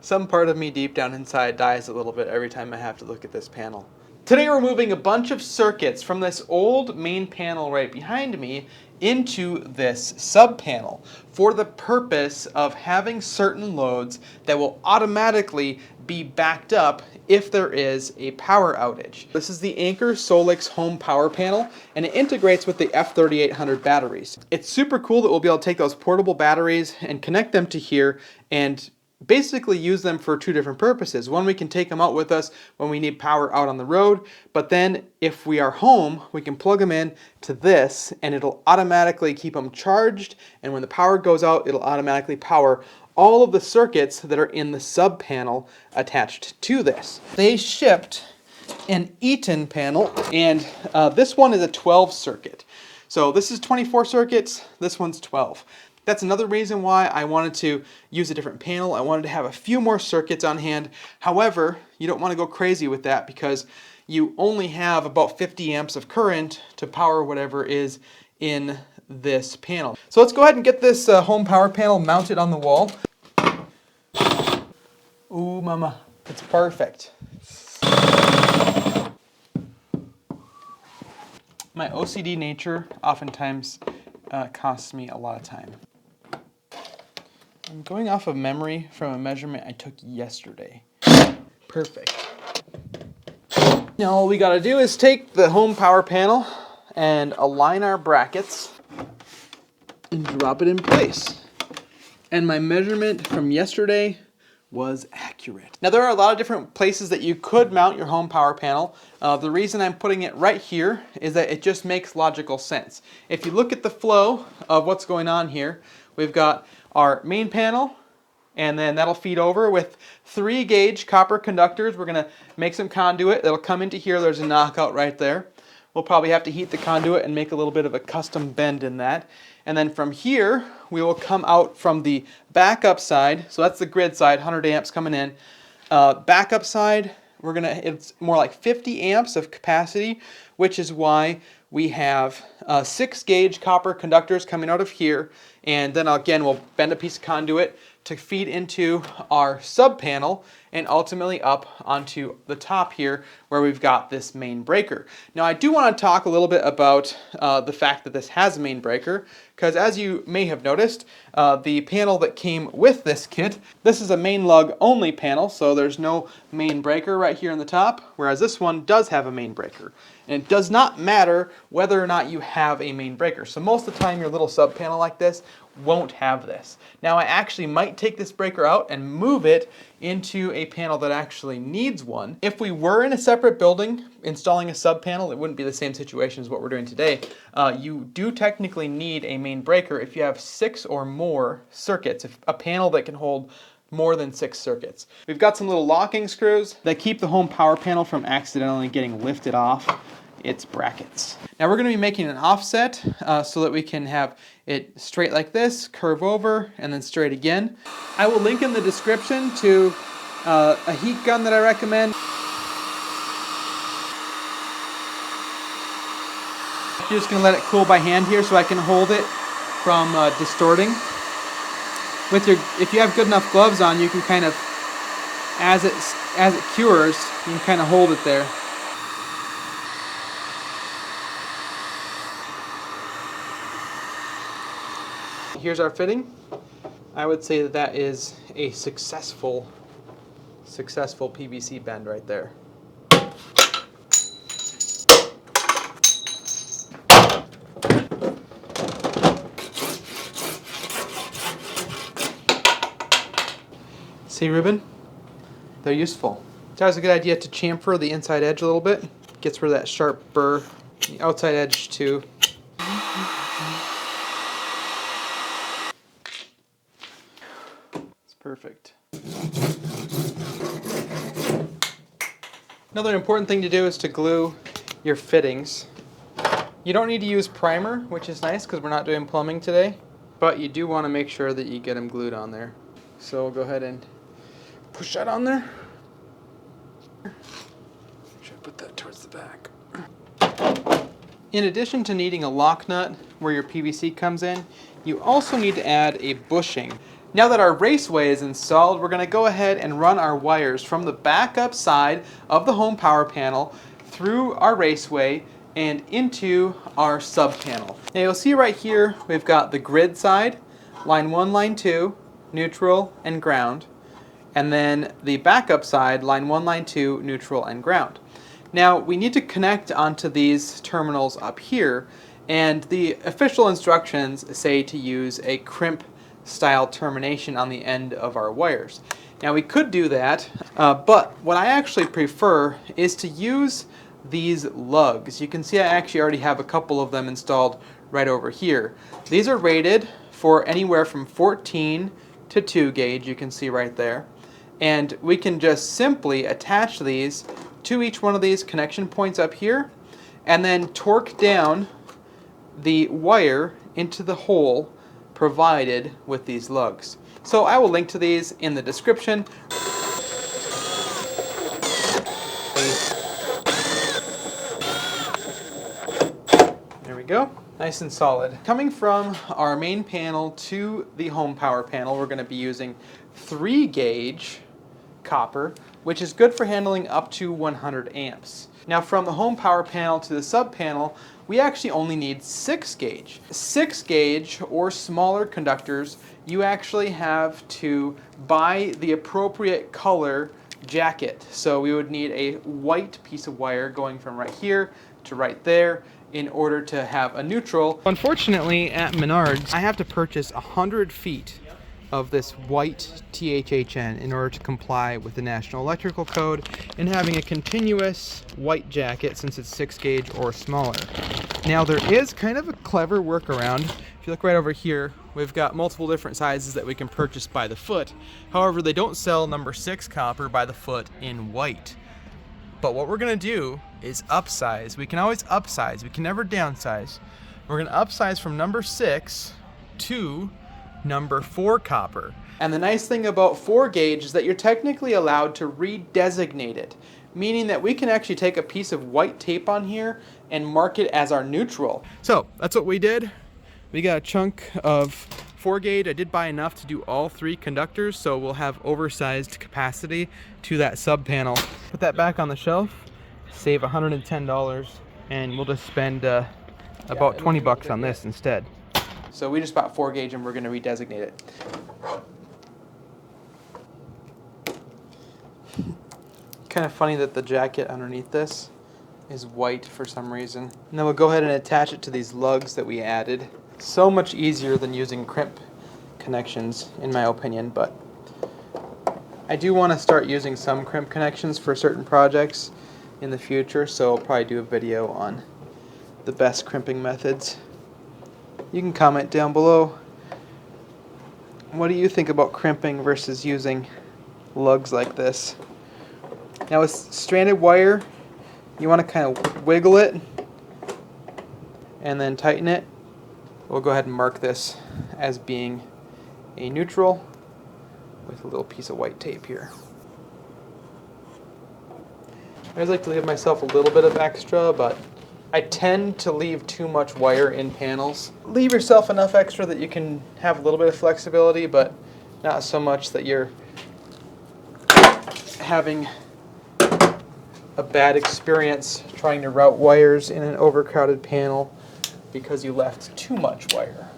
Some part of me deep down inside dies a little bit every time I have to look at this panel. Today we're moving a bunch of circuits from this old main panel right behind me into this sub panel for the purpose of having certain loads that will automatically be backed up if there is a power outage. This is the Anker SOLIX Home Power Panel, and it integrates with the F3800 batteries. It's super cool that we'll be able to take those portable batteries and connect them to here and basically use them for two different purposes. One, we can take them out with us when we need power out on the road, but then if we are home, we can plug them in to this and it'll automatically keep them charged, and when the power goes out, it'll automatically power all of the circuits that are in the sub panel attached to this. They shipped an Eaton panel, and this one is a 12 circuit. So this is 24 circuits, this one's 12. That's another reason why I wanted to use a different panel. I wanted to have a few more circuits on hand. However, you don't want to go crazy with that because you only have about 50 amps of current to power whatever is in this panel. So let's go ahead and get this home power panel mounted on the wall. Ooh, mama, it's perfect. My OCD nature oftentimes costs me a lot of time. I'm going off of memory from a measurement I took yesterday. Perfect. Now all we gotta do is take the home power panel and align our brackets and drop it in place. And my measurement from yesterday was accurate. Now there are a lot of different places that you could mount your home power panel. The reason I'm putting it right here is that it just makes logical sense. If you look at the flow of what's going on here, we've got our main panel, and then that'll feed over with 3 gauge copper conductors. We're gonna make some conduit that'll come into here. There's a knockout right there. We'll probably have to heat the conduit and make a little bit of a custom bend in that. And then from here, we will come out from the backup side. So that's the grid side, 100 amps coming in. Backup side, it's more like 50 amps of capacity, which is why we have 6 gauge copper conductors coming out of here. And then again, we'll bend a piece of conduit to feed into our sub panel and ultimately up onto the top here where we've got this main breaker. Now I do want to talk a little bit about the fact that this has a main breaker, because as you may have noticed, the panel that came with this kit, this is a main lug only panel, so there's no main breaker right here on the top, whereas this one does have a main breaker. And it does not matter whether or not you have a main breaker. So most of the time your little sub panel like this won't have this. Now I actually might take this breaker out and move it into a panel that actually needs one. If we were in a separate building installing a sub panel, it wouldn't be the same situation as what we're doing today. You do technically need a main breaker if you have 6 or more circuits, if a panel that can hold more than 6 circuits. We've got some little locking screws that keep the home power panel from accidentally getting lifted off its brackets. Now we're going to be making an offset so that we can have it straight like this, curve over, and then straight again. I will link in the description to a heat gun that I recommend. You're just going to let it cool by hand here so I can hold it from distorting. If you have good enough gloves on, you can kind of, as it cures, you can kind of hold it there. Here's our fitting. I would say that that is a successful PVC bend right there. See, Ruben? They're useful. It's always a good idea to chamfer the inside edge a little bit. Gets rid of that sharp burr. The outside edge too. Perfect. Another important thing to do is to glue your fittings. You don't need to use primer, which is nice because we're not doing plumbing today, but you do want to make sure that you get them glued on there. So we'll go ahead and push that on there. Should I put that towards the back? In addition to needing a lock nut where your PVC comes in, you also need to add a bushing. Now that our raceway is installed, we're going to go ahead and run our wires from the backup side of the home power panel through our raceway and into our sub panel. Now you'll see right here we've got the grid side, line 1, line 2, neutral and ground, and then the backup side, line 1, line 2, neutral and ground. Now we need to connect onto these terminals up here, and the official instructions say to use a crimp style termination on the end of our wires. Now we could do that, but what I actually prefer is to use these lugs. You can see I actually already have a couple of them installed right over here. These are rated for anywhere from 14 to 2 gauge, you can see right there. And we can just simply attach these to each one of these connection points up here and then torque down the wire into the hole provided with these lugs. So I will link to these in the description. There we go, nice and solid. Coming from our main panel to the home power panel, we're going to be using 3 gauge copper, which is good for handling up to 100 amps. Now from the home power panel to the sub panel, we actually only need 6 gauge. 6 gauge or smaller conductors, you actually have to buy the appropriate color jacket. So we would need a white piece of wire going from right here to right there in order to have a neutral. Unfortunately at Menards, I have to purchase 100 feet of this white THHN in order to comply with the National Electrical Code and having a continuous white jacket since it's 6 gauge or smaller. Now there is kind of a clever workaround. If you look right over here, we've got multiple different sizes that we can purchase by the foot. However, they don't sell number 6 copper by the foot in white. But what we're gonna do is upsize. We can always upsize, we can never downsize. We're gonna upsize from number 6 to number 4 copper. And the nice thing about 4 gauge is that you're technically allowed to redesignate it, meaning that we can actually take a piece of white tape on here and mark it as our neutral. So that's what we did. We got a chunk of 4 gauge. I did buy enough to do all 3 conductors, so we'll have oversized capacity to that sub panel. Put that back on the shelf, save $110, and we'll just spend about 20 bucks on this instead. So we just bought 4 gauge and we're going to redesignate it. Kind of funny that the jacket underneath this is white for some reason. And then we'll go ahead and attach it to these lugs that we added. So much easier than using crimp connections in my opinion, but I do want to start using some crimp connections for certain projects in the future, so I'll probably do a video on the best crimping methods. You can comment down below. What do you think about crimping versus using lugs like this? Now with stranded wire, you want to kind of wiggle it and then tighten it. We'll go ahead and mark this as being a neutral with a little piece of white tape here. I always like to leave myself a little bit of extra, but I tend to leave too much wire in panels. Leave yourself enough extra that you can have a little bit of flexibility, but not so much that you're having a bad experience trying to route wires in an overcrowded panel because you left too much wire.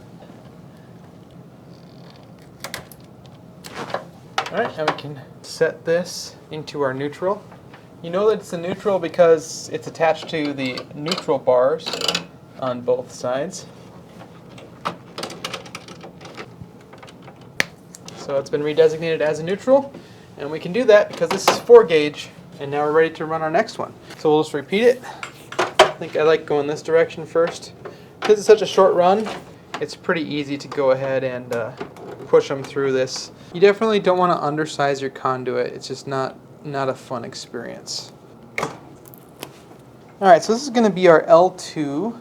Alright, now we can set this into our neutral. You know that it's a neutral because it's attached to the neutral bars on both sides. So it's been redesignated as a neutral, and we can do that because this is 4 gauge, and now we're ready to run our next one. So we'll just repeat it. I think I like going this direction first. Because it's such a short run, it's pretty easy to go ahead and push them through this. You definitely don't want to undersize your conduit. It's just not a fun experience. Alright, so this is going to be our L2.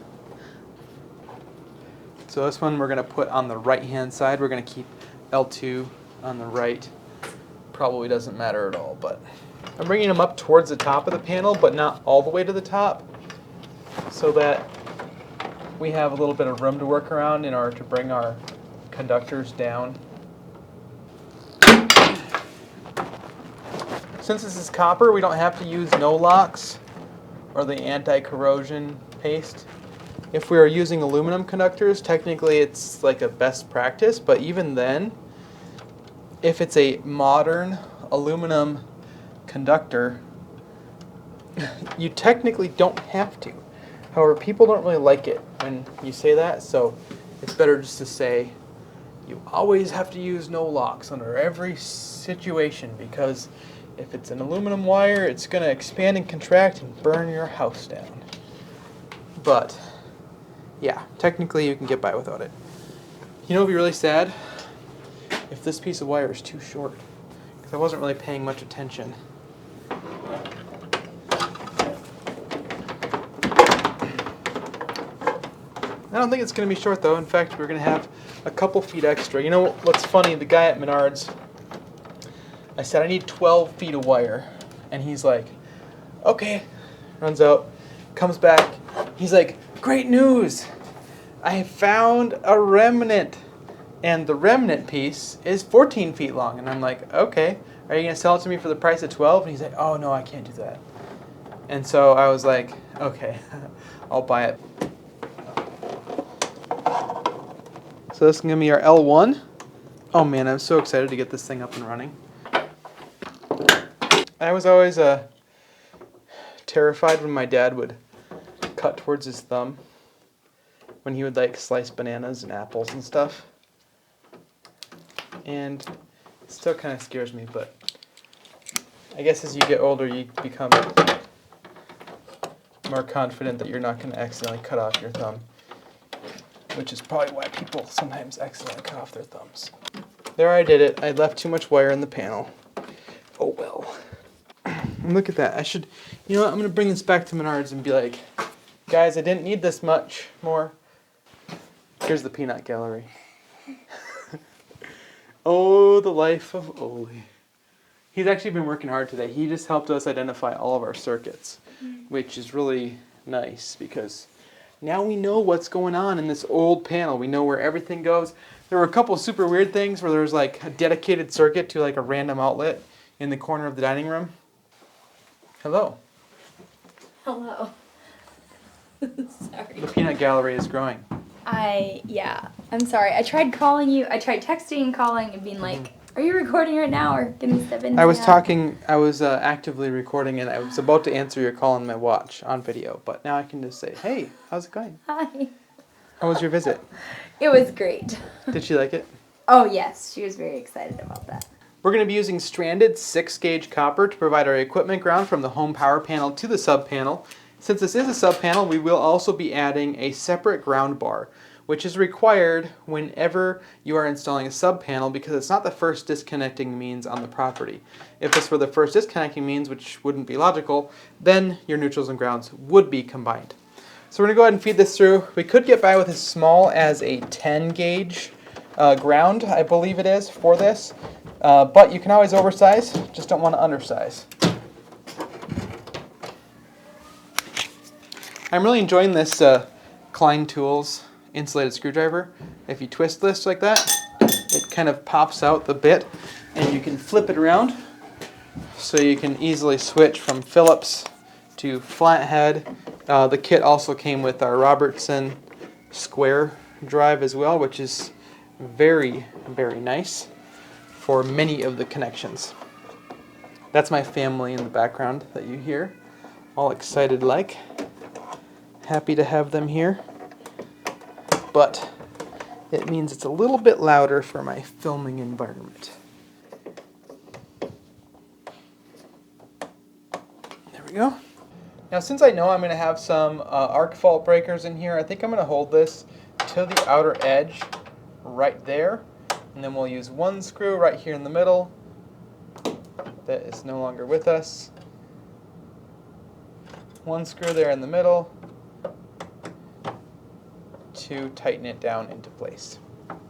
So this one we're going to put on the right hand side. We're going to keep L2 on the right. Probably doesn't matter at all, but I'm bringing them up towards the top of the panel, but not all the way to the top, so that we have a little bit of room to work around in order to bring our conductors down Since this is copper, we don't have to use no-locks or the anti-corrosion paste. If we are using aluminum conductors, technically it's like a best practice, but even then, if it's a modern aluminum conductor, you technically don't have to. However, people don't really like it when you say that, so it's better just to say you always have to use no locks under every situation, because if it's an aluminum wire, it's going to expand and contract and burn your house down. But yeah, technically you can get by without it. You know, it'd be really sad if this piece of wire is too short, because I wasn't really paying much attention. I don't think it's going to be short though. In fact, we're going to have a couple feet extra. You know what's funny? The guy at Menards, I said I need 12 feet of wire, and he's like, okay. Runs out, comes back. He's like, great news! I found a remnant, and the remnant piece is 14 feet long. And I'm like, okay, are you going to sell it to me for the price of 12? And he's like, oh no, I can't do that. And so I was like, okay, I'll buy it. So this is going to be our L1. Oh man, I'm so excited to get this thing up and running. I was always terrified when my dad would cut towards his thumb, when he would like slice bananas and apples and stuff. And it still kind of scares me, but I guess as you get older you become more confident that you're not going to accidentally cut off your thumb. Which is probably why people sometimes accidentally cut off their thumbs. There, I did it. I left too much wire in the panel. Oh well. And look at that. I should, you know what, I'm going to bring this back to Menards and be like, guys, I didn't need this much more. Here's the peanut gallery. Oh, the life of Oli. He's actually been working hard today. He just helped us identify all of our circuits, which is really nice because now we know what's going on in this old panel. We know where everything goes. There were a couple super weird things where there was like a dedicated circuit to like a random outlet in the corner of the dining room. Hello. Hello. Sorry. The peanut gallery is growing. I'm sorry. I tried calling you. I tried texting and calling and being like, are you recording right now or can you step in? I was talking, I was actively recording and I was about to answer your call on my watch on video, but now I can just say, hey, how's it going? Hi. How was your visit? It was great. Did she like it? Oh yes, she was very excited about that. We're going to be using stranded 6-gauge copper to provide our equipment ground from the home power panel to the sub panel. Since this is a sub panel, we will also be adding a separate ground bar, which is required whenever you are installing a sub panel because it's not the first disconnecting means on the property. If this were the first disconnecting means, which wouldn't be logical, then your neutrals and grounds would be combined. So we're going to go ahead and feed this through. We could get by with as small as a 10-gauge ground, I believe it is, for this. But you can always oversize, just don't want to undersize. I'm really enjoying this Klein Tools insulated screwdriver. If you twist this like that, it kind of pops out the bit and you can flip it around so you can easily switch from Phillips to flathead. The kit also came with our Robertson square drive as well, which is very, very nice for many of the connections. That's my family in the background that you hear, all excited like. Happy to have them here. But it means it's a little bit louder for my filming environment. There we go. Now since I know I'm going to have some arc fault breakers in here, I think I'm going to hold this to the outer edge right there. And then we'll use one screw right here in the middle that is no longer with us. One screw there in the middle to tighten it down into place. Alright,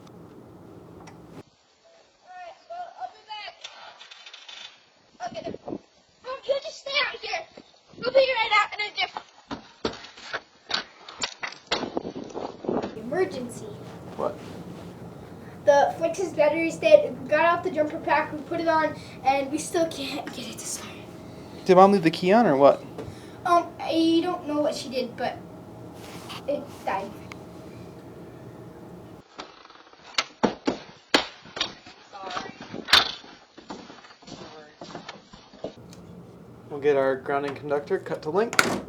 so I'll be back. Okay. You'll just stay out here. We'll figure it out in a different. Emergency. What? The X's battery's dead. We got out the jumper pack, we put it on, and we still can't get it to start. Did Mom leave the key on or what? I don't know what she did, but it died. We'll get our grounding conductor cut to length.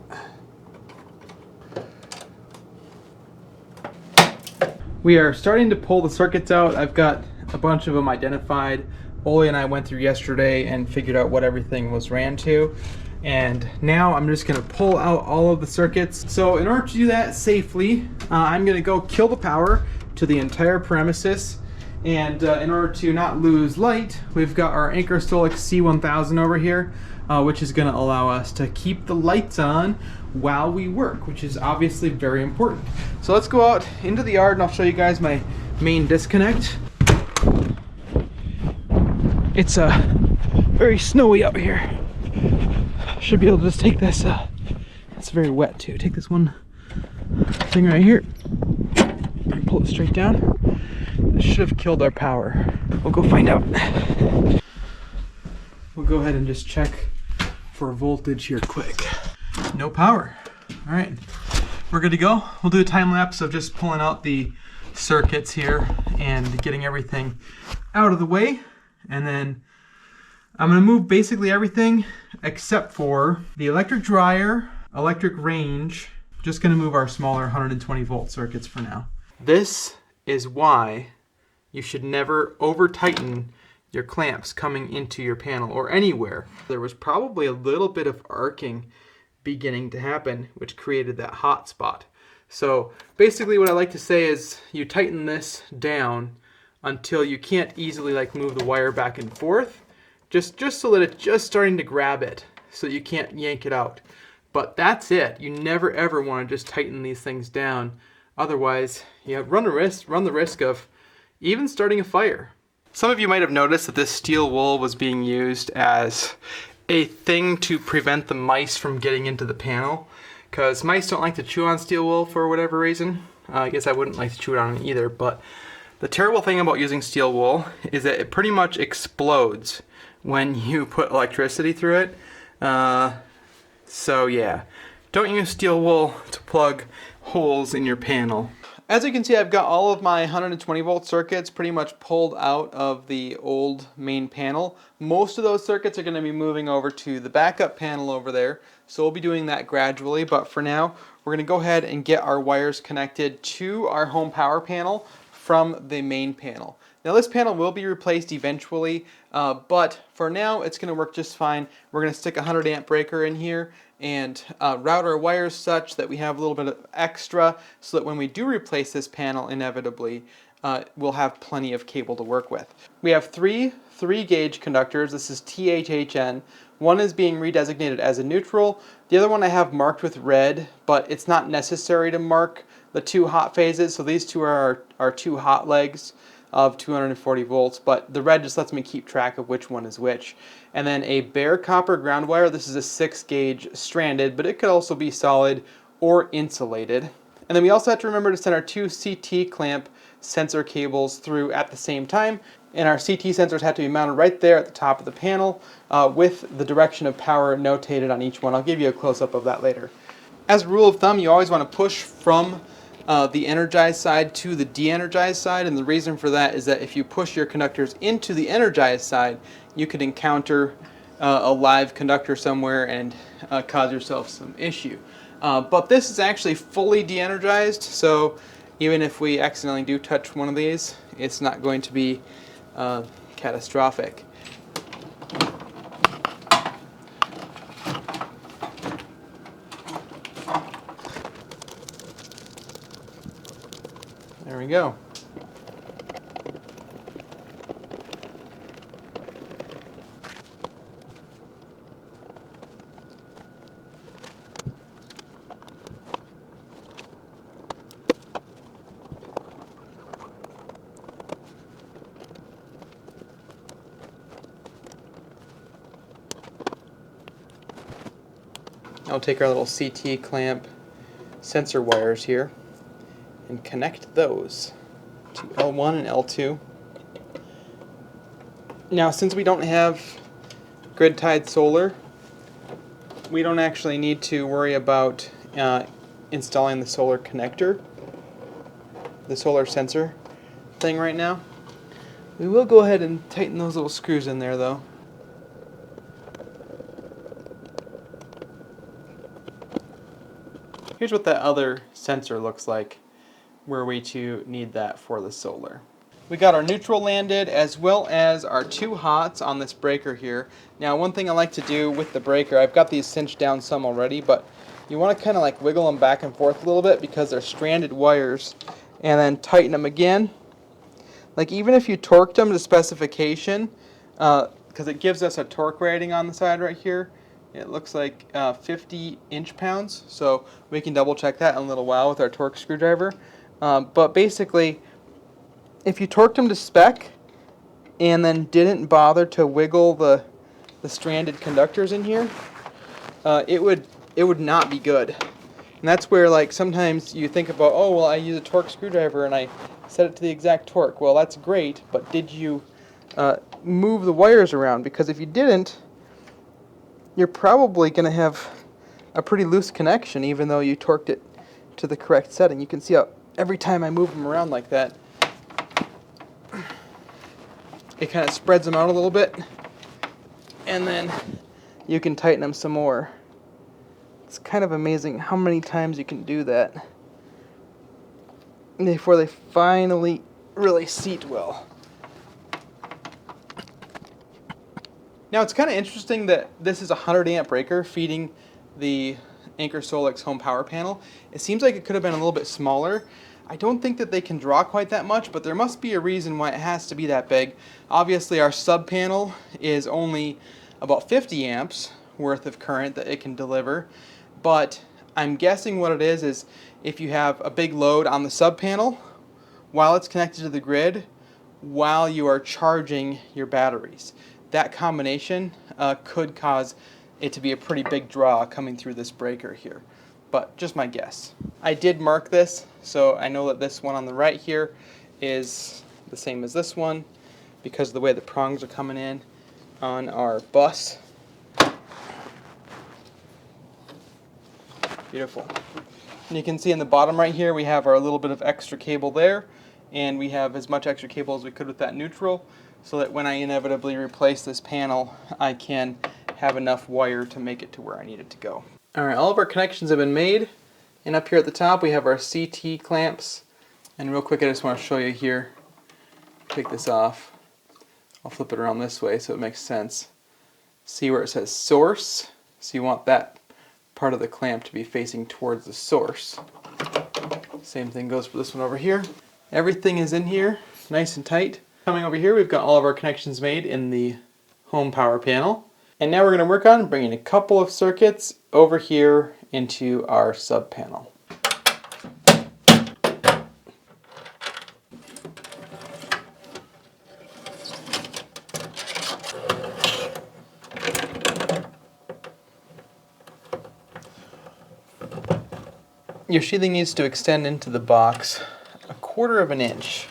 We are starting to pull the circuits out. I've got a bunch of them identified. Oli and I went through yesterday and figured out what everything was ran to. And now I'm just gonna pull out all of the circuits. So in order to do that safely, I'm gonna go kill the power to the entire premises. And in order to not lose light, we've got our Anker SOLIX C1000 over here, which is gonna allow us to keep the lights on while we work, which is obviously very important. So let's go out into the yard and I'll show you guys my main disconnect. It's very snowy out here. Should be able to just take this, it's very wet too. Take this one thing right here, pull it straight down. This should have killed our power. We'll go find out. We'll go ahead and just check for voltage here quick. No power. All right, we're good to go. We'll do a time lapse of just pulling out the circuits here and getting everything out of the way. And then I'm gonna move basically everything except for the electric dryer, electric range. Just gonna move our smaller 120 volt circuits for now. This is why you should never over tighten your clamps coming into your panel or anywhere. There was probably a little bit of arcing beginning to happen, which created that hot spot. So basically what I like to say is you tighten this down until you can't easily like move the wire back and forth, just so that it's just starting to grab it so you can't yank it out. But that's it. You never ever want to just tighten these things down. Otherwise, you run the risk of even starting a fire. Some of you might have noticed that this steel wool was being used as a thing to prevent the mice from getting into the panel, because mice don't like to chew on steel wool for whatever reason. I guess I wouldn't like to chew it on it either, but the terrible thing about using steel wool is that it pretty much explodes when you put electricity through it. So yeah, don't use steel wool to plug holes in your panel. As you can see, I've got all of my 120 volt circuits pretty much pulled out of the old main panel. Most of those circuits are going to be moving over to the backup panel over there, so we'll be doing that gradually, but for now we're going to go ahead and get our wires connected to our home power panel from the main panel. Now this panel will be replaced eventually, but for now it's going to work just fine. We're going to stick a 100 amp breaker in here and route our wires such that we have a little bit of extra so that when we do replace this panel inevitably, we'll have plenty of cable to work with. We have three 3-gauge conductors. This is THHN. One is being redesignated as a neutral. The other one I have marked with red, but it's not necessary to mark the 2 hot phases, so these 2 are our 2 hot legs of 240 volts, but the red just lets me keep track of which one is which. And then a bare copper ground wire. This is a 6-gauge stranded, but it could also be solid or insulated. And then we also have to remember to send our 2 CT clamp sensor cables through at the same time, and our CT sensors have to be mounted right there at the top of the panel with the direction of power notated on each one. I'll give you a close-up of that later. As a rule of thumb, you always want to push from the energized side to the de-energized side, and the reason for that is that if you push your conductors into the energized side, you could encounter a live conductor somewhere and cause yourself some issue. But this is actually fully de-energized, so even if we accidentally do touch one of these, it's not going to be catastrophic. There we go. I'll take our little CT clamp sensor wires here and connect those to L1 and L2. Now, since we don't have grid-tied solar, we don't actually need to worry about installing the solar connector, the solar sensor thing right now. We will go ahead and tighten those little screws in there though. Here's what that other sensor looks like were we to need that for the solar. We got our neutral landed as well as our 2 hots on this breaker here. Now, one thing I like to do with the breaker, I've got these cinched down some already, but you want to kind of like wiggle them back and forth a little bit because they're stranded wires, and then tighten them again. Like even if you torqued them to specification, because it gives us a torque rating on the side right here, it looks like 50 inch-pounds, so we can double check that in a little while with our torque screwdriver. But basically, if you torqued them to spec and then didn't bother to wiggle the stranded conductors in here, it would not be good. And that's where, like, sometimes you think about, oh well, I use a torque screwdriver and I set it to the exact torque. Well, that's great, but did you move the wires around? Because if you didn't, you're probably going to have a pretty loose connection even though you torqued it to the correct setting. You can see how every time I move them around like that, it kind of spreads them out a little bit, and then you can tighten them some more. It's kind of amazing how many times you can do that before they finally really seat well. Now, it's kind of interesting that this is a 100 amp breaker feeding the Anker SOLIX Home Power Panel. It seems like it could have been a little bit smaller. I don't think that they can draw quite that much, but there must be a reason why it has to be that big. Obviously, our sub panel is only about 50 amps worth of current that it can deliver, but I'm guessing what it is if you have a big load on the sub panel while it's connected to the grid, while you are charging your batteries. That combination could cause it to be a pretty big draw coming through this breaker here. But just my guess. I did mark this, so I know that this one on the right here is the same as this one because of the way the prongs are coming in on our bus. Beautiful. And you can see in the bottom right here we have our little bit of extra cable there, and we have as much extra cable as we could with that neutral, so that when I inevitably replace this panel, I can have enough wire to make it to where I need it to go. Alright, all of our connections have been made, and up here at the top we have our CT clamps. And real quick, I just want to show you here. Take this off. I'll flip it around this way so it makes sense. See where it says source? So you want that part of the clamp to be facing towards the source. Same thing goes for this one over here. Everything is in here, nice and tight. Coming over here, we've got all of our connections made in the home power panel. And now we're going to work on bringing a couple of circuits over here into our sub panel. Your sheathing needs to extend into the box 1/4 of an inch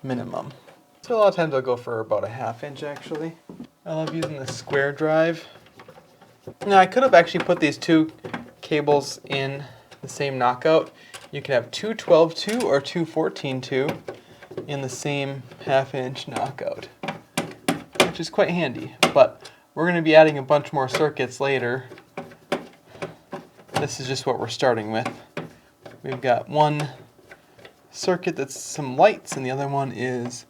minimum. So a lot of times I'll go for about 1/2 inch actually. I love using the square drive. Now I could have actually put these 2 cables in the same knockout. You could have 2 12-2 or 2 14-2 in the same 1/2 inch knockout, which is quite handy. But we're going to be adding a bunch more circuits later. This is just what we're starting with. We've got one circuit that's some lights and the other one is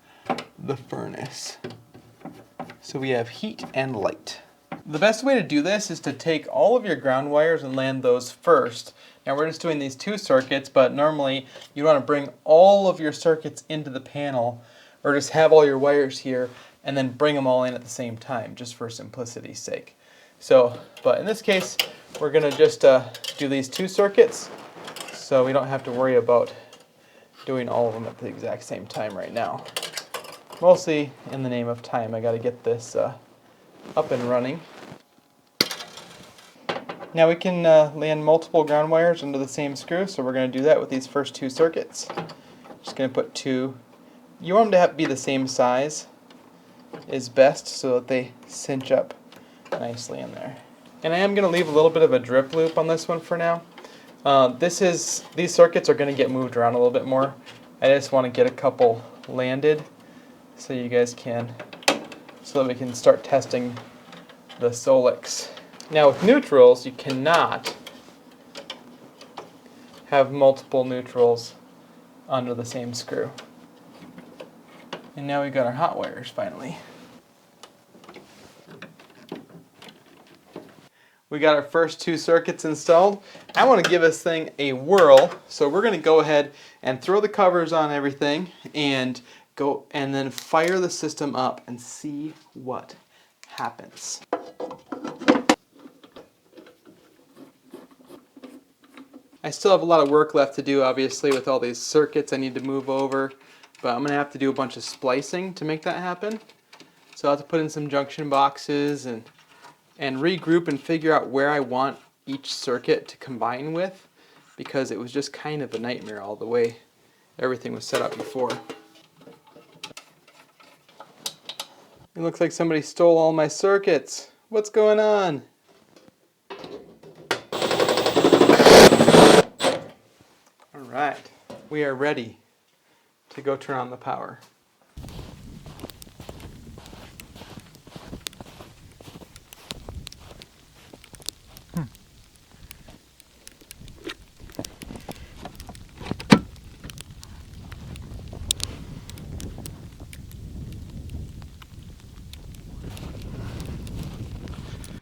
the furnace. So we have heat and light. The best way to do this is to take all of your ground wires and land those first. Now we're just doing these 2 circuits, but normally you want to bring all of your circuits into the panel, or just have all your wires here and then bring them all in at the same time, just for simplicity's sake. So, but in this case, we're going to just do these 2 circuits, so we don't have to worry about doing all of them at the exact same time right now. Mostly in the name of time, I got to get this up and running. Now we can land multiple ground wires into the same screw, so we're going to do that with these first 2 circuits. Just going to put 2. You want them to be the same size, is best so that they cinch up nicely in there. And I am going to leave a little bit of a drip loop on this one for now. These circuits are going to get moved around a little bit more. I just want to get a couple landed so you guys can, so that we can start testing the SOLIX. Now with neutrals, you cannot have multiple neutrals under the same screw. And now we've got our hot wires finally. We got our first 2 circuits installed. I want to give this thing a whirl, so we're going to go ahead and throw the covers on everything and go and then fire the system up and see what happens. I still have a lot of work left to do, obviously, with all these circuits I need to move over, but I'm going to have to do a bunch of splicing to make that happen. So I'll have to put in some junction boxes and regroup and figure out where I want each circuit to combine with, because it was just kind of a nightmare all the way everything was set up before. It looks like somebody stole all my circuits. What's going on? Alright, we are ready to go turn on the power.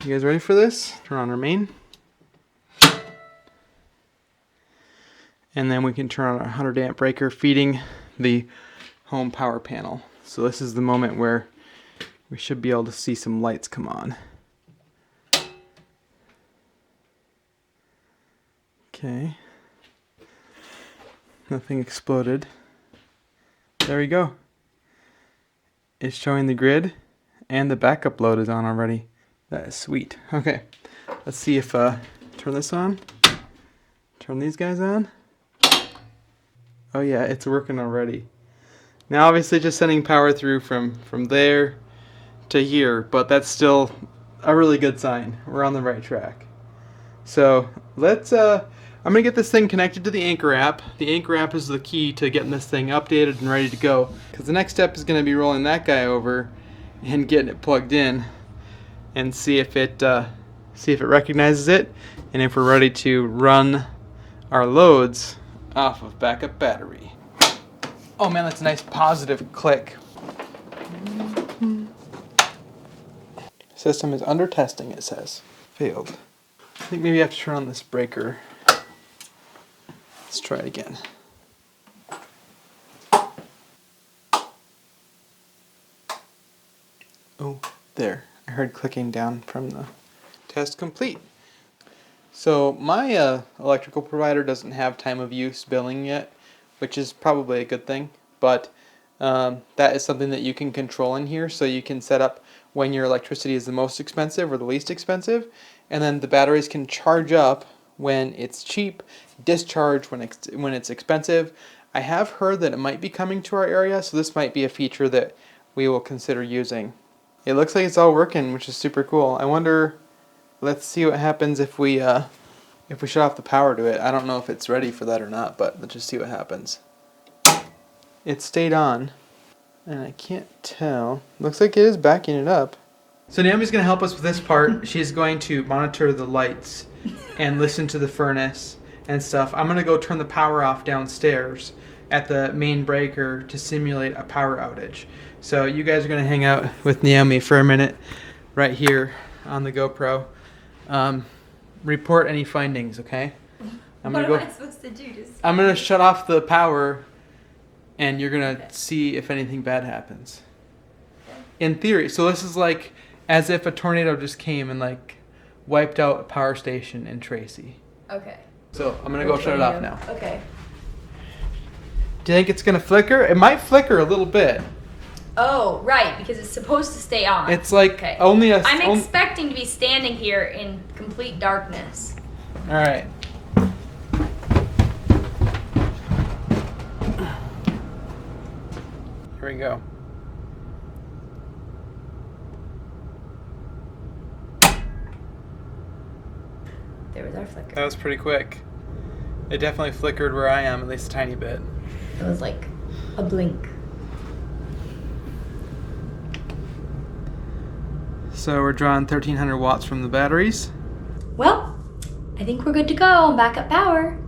You guys ready for this? Turn on our main. And then we can turn on our 100 amp breaker feeding the home power panel. So this is the moment where we should be able to see some lights come on. Okay. Nothing exploded. There we go. It's showing the grid and the backup load is on already. That is sweet. Okay, let's see if, turn this on. Turn these guys on. Oh yeah, it's working already. Now obviously just sending power through from there to here, but that's still a really good sign. We're on the right track. So let's, I'm gonna get this thing connected to the Anker app. The Anker app is the key to getting this thing updated and ready to go. Because the next step is gonna be rolling that guy over and getting it plugged in and see if it recognizes it and if we're ready to run our loads off of backup battery. Oh man, that's a nice positive click. System is under testing, it says. Failed. I think maybe I have to turn on this breaker. Let's try it again. Oh, there. I heard clicking down from the test complete. So my electrical provider doesn't have time of use billing yet, which is probably a good thing, but that is something that you can control in here, so you can set up when your electricity is the most expensive or the least expensive, and then the batteries can charge up when it's cheap, discharge when it's expensive. I have heard that it might be coming to our area, so this might be a feature that we will consider using. It looks like it's all working, which is super cool. I wonder, let's see what happens if we shut off the power to it. I don't know if it's ready for that or not, but let's just see what happens. It stayed on, and I can't tell. Looks like it is backing it up. So Naomi's going to help us with this part. She's going to monitor the lights and listen to the furnace and stuff. I'm going to go turn the power off downstairs at the main breaker to simulate a power outage. So you guys are going to hang out with Naomi for a minute right here on the GoPro. Report any findings, okay? What am I supposed to do? I'm going to shut off the power and you're going to see if anything bad happens. In theory. So this is like as if a tornado just came and like wiped out a power station in Tracy. Okay. So I'm going to go shut it off now. Okay. Do you think it's going to flicker? It might flicker a little bit. Oh, right, because it's supposed to stay on. It's like okay. only a... I'm expecting to be standing here in complete darkness. All right. Here we go. there was our flicker. That was pretty quick. It definitely flickered where I am, at least a tiny bit. It was like a blink. So we're drawing 1300 watts from the batteries. Well, I think we're good to go on backup power.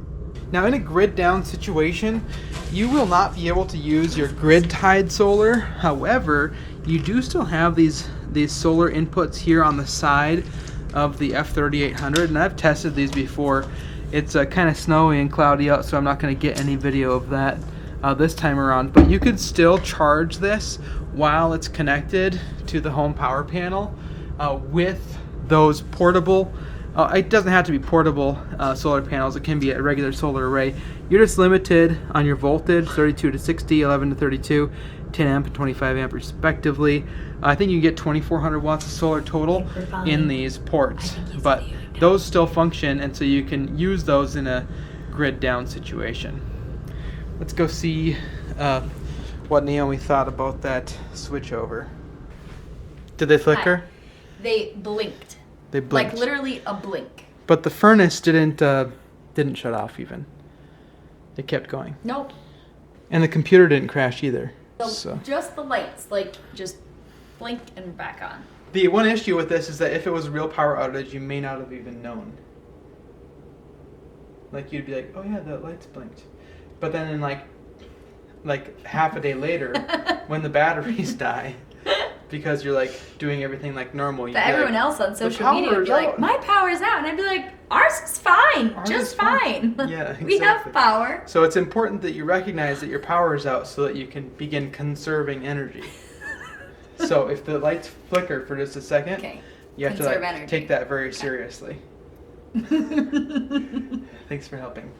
Now in a grid down situation, you will not be able to use your grid tied solar. However, you do still have these solar inputs here on the side of the F3800, and I've tested these before. It's kind of snowy and cloudy out, so I'm not going to get any video of that this time around. But you could still charge this while it's connected to the home power panel with those portable. It doesn't have to be portable solar panels. It can be a regular solar array. You're just limited on your voltage, 32 to 60, 11 to 32, 10 amp and 25 amp respectively. I think you can get 2400 watts of solar total in these ports, but those still function, and so you can use those in a grid down situation. Let's go see what Naomi thought about that switchover. Did they flicker? They blinked. They blinked. Like literally a blink. But the furnace didn't shut off even. It kept going. Nope. And the computer didn't crash either. So. Just the lights, like just blink and back on. The one issue with this is that if it was a real power outage, you may not have even known. Like you'd be like, oh yeah, the lights blinked. But then in like half a day later, when the batteries die, because you're like doing everything like normal. But everyone else on social media would be like, my power's out. And I'd be like, ours is fine. Just fine. Yeah, exactly. We have power. So it's important that you recognize that your power is out so that you can begin conserving energy. So if the lights flicker for just a second, you have to take that very seriously. Thanks for helping.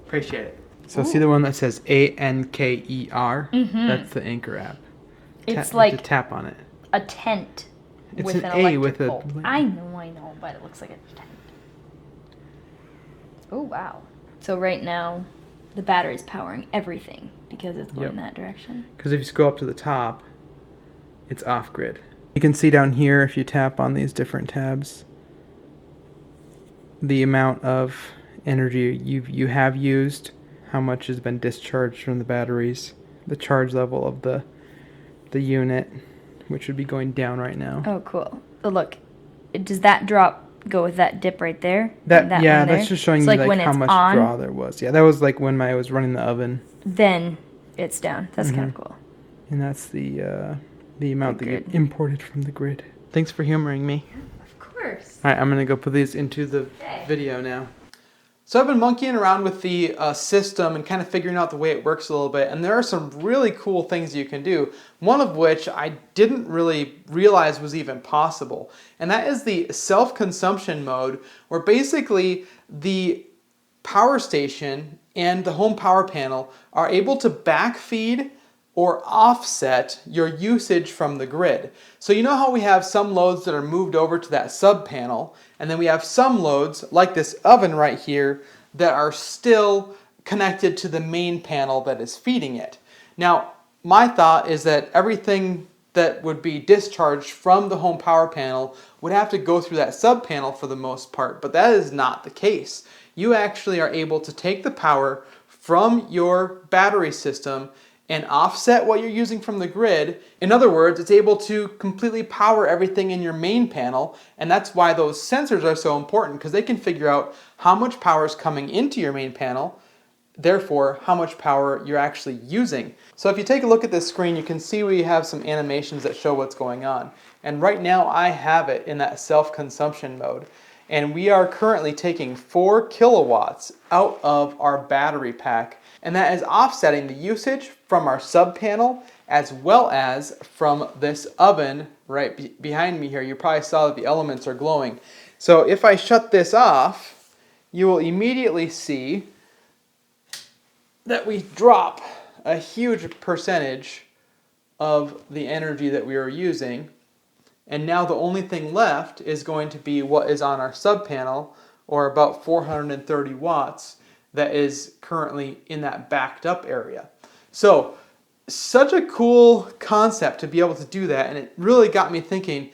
Appreciate it. So see the one that says ANKER? Mm-hmm. That's the Anker app. It's You like have to tap on it. a tent It's with an an A electric with a bolt. I know, but it looks like a tent. Oh, wow. So right now, the battery's powering everything because it's going that direction. Because if you scroll up to the top, it's off-grid. You can see down here, if you tap on these different tabs, the amount of energy you have used, how much has been discharged from the batteries, the charge level of the unit, which would be going down right now. Oh, cool. So look, does that drop go with that dip right there? That's just showing so you like how much on, draw there was. Yeah, that was like when I was running the oven. Then it's down. That's kind of cool. And that's the amount that get imported from the grid. Thanks for humoring me. Of course. All right, I'm gonna go put these into the video now. So I've been monkeying around with the system and kind of figuring out the way it works a little bit, and there are some really cool things you can do, one of which I didn't really realize was even possible, and that is the self-consumption mode, where basically the power station and the home power panel are able to backfeed or offset your usage from the grid. So you know how we have some loads that are moved over to that sub panel, and then we have some loads, like this oven right here, that are still connected to the main panel that is feeding it. Now, my thought is that everything that would be discharged from the home power panel would have to go through that sub panel for the most part, but that is not the case. You actually are able to take the power from your battery system and offset what you're using from the grid. In other words, it's able to completely power everything in your main panel, and that's why those sensors are so important, because they can figure out how much power is coming into your main panel, therefore how much power you're actually using. So if you take a look at this screen, you can see we have some animations that show what's going on. And right now I have it in that self-consumption mode. And we are currently taking 4 kilowatts out of our battery pack, and that is offsetting the usage from our sub panel as well as from this oven right behind me here. You probably saw that the elements are glowing. So if I shut this off, you will immediately see that we drop a huge percentage of the energy that we are using. And now the only thing left is going to be what is on our sub panel, or about 430 watts, that is currently in that backed up area. So, such a cool concept to be able to do that, and it really got me thinking,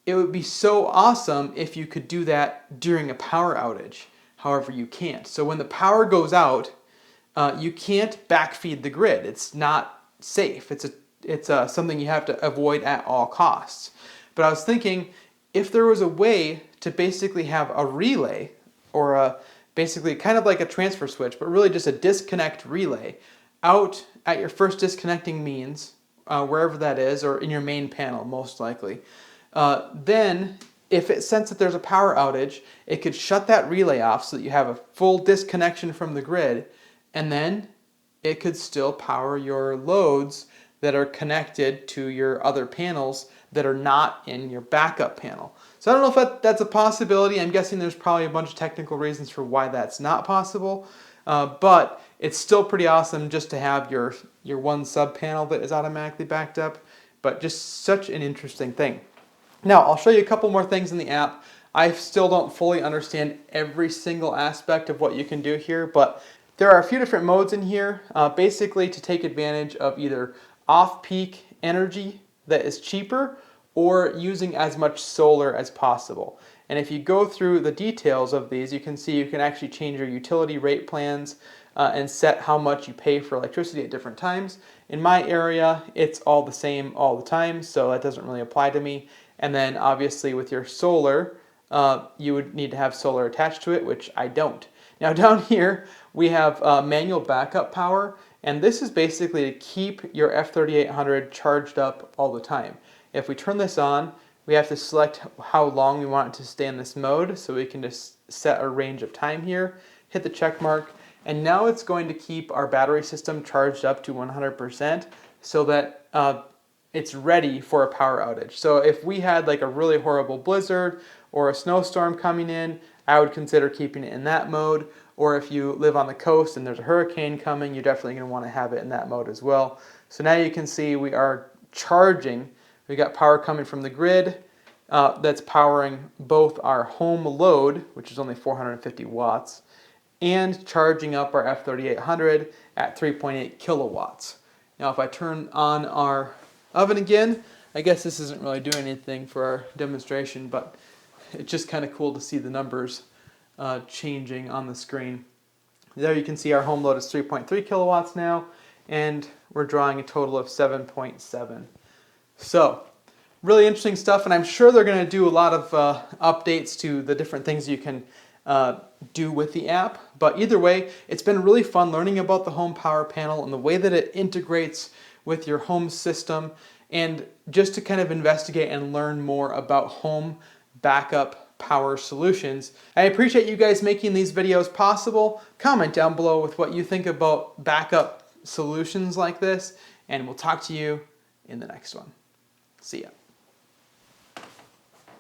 it would be so awesome if you could do that during a power outage. However, you can't. So when the power goes out, you can't backfeed the grid. It's not safe. It's something you have to avoid at all costs. But I was thinking, if there was a way to basically have a relay, or basically kind of like a transfer switch, but really just a disconnect relay out at your first disconnecting means, wherever that is, or in your main panel most likely, then if it senses that there's a power outage, it could shut that relay off so that you have a full disconnection from the grid, and then it could still power your loads that are connected to your other panels that are not in your backup panel. So I don't know if that's a possibility. I'm guessing there's probably a bunch of technical reasons for why that's not possible, but it's still pretty awesome just to have your one sub panel that is automatically backed up, but just such an interesting thing. Now, I'll show you a couple more things in the app. I still don't fully understand every single aspect of what you can do here, but there are a few different modes in here, basically to take advantage of either off-peak energy that is cheaper or using as much solar as possible. And if you go through the details of these, you can see you can actually change your utility rate plans and set how much you pay for electricity at different times. In my area, it's all the same all the time, so that doesn't really apply to me. And then obviously with your solar, you would need to have solar attached to it, which I don't. Now down here, we have manual backup power, and this is basically to keep your F3800 charged up all the time. If we turn this on, we have to select how long we want it to stay in this mode, so we can just set a range of time here, hit the check mark, and now it's going to keep our battery system charged up to 100% so that it's ready for a power outage. So if we had like a really horrible blizzard or a snowstorm coming in, I would consider keeping it in that mode. Or if you live on the coast and there's a hurricane coming, you're definitely going to want to have it in that mode as well. So now you can see we are charging. We got power coming from the grid that's powering both our home load, which is only 450 watts, and charging up our F3800 at 3.8 kilowatts. Now if I turn on our oven again, I guess this isn't really doing anything for our demonstration, but it's just kind of cool to see the numbers changing on the screen. There you can see our home load is 3.3 kilowatts now, and we're drawing a total of 7.7. So really interesting stuff, and I'm sure they're going to do a lot of updates to the different things you can do with the app. But either way, it's been really fun learning about the Home Power Panel and the way that it integrates with your home system, and just to kind of investigate and learn more about home backup power solutions. I appreciate you guys making these videos possible. Comment down below with what you think about backup solutions like this, and we'll talk to you in the next one. See ya.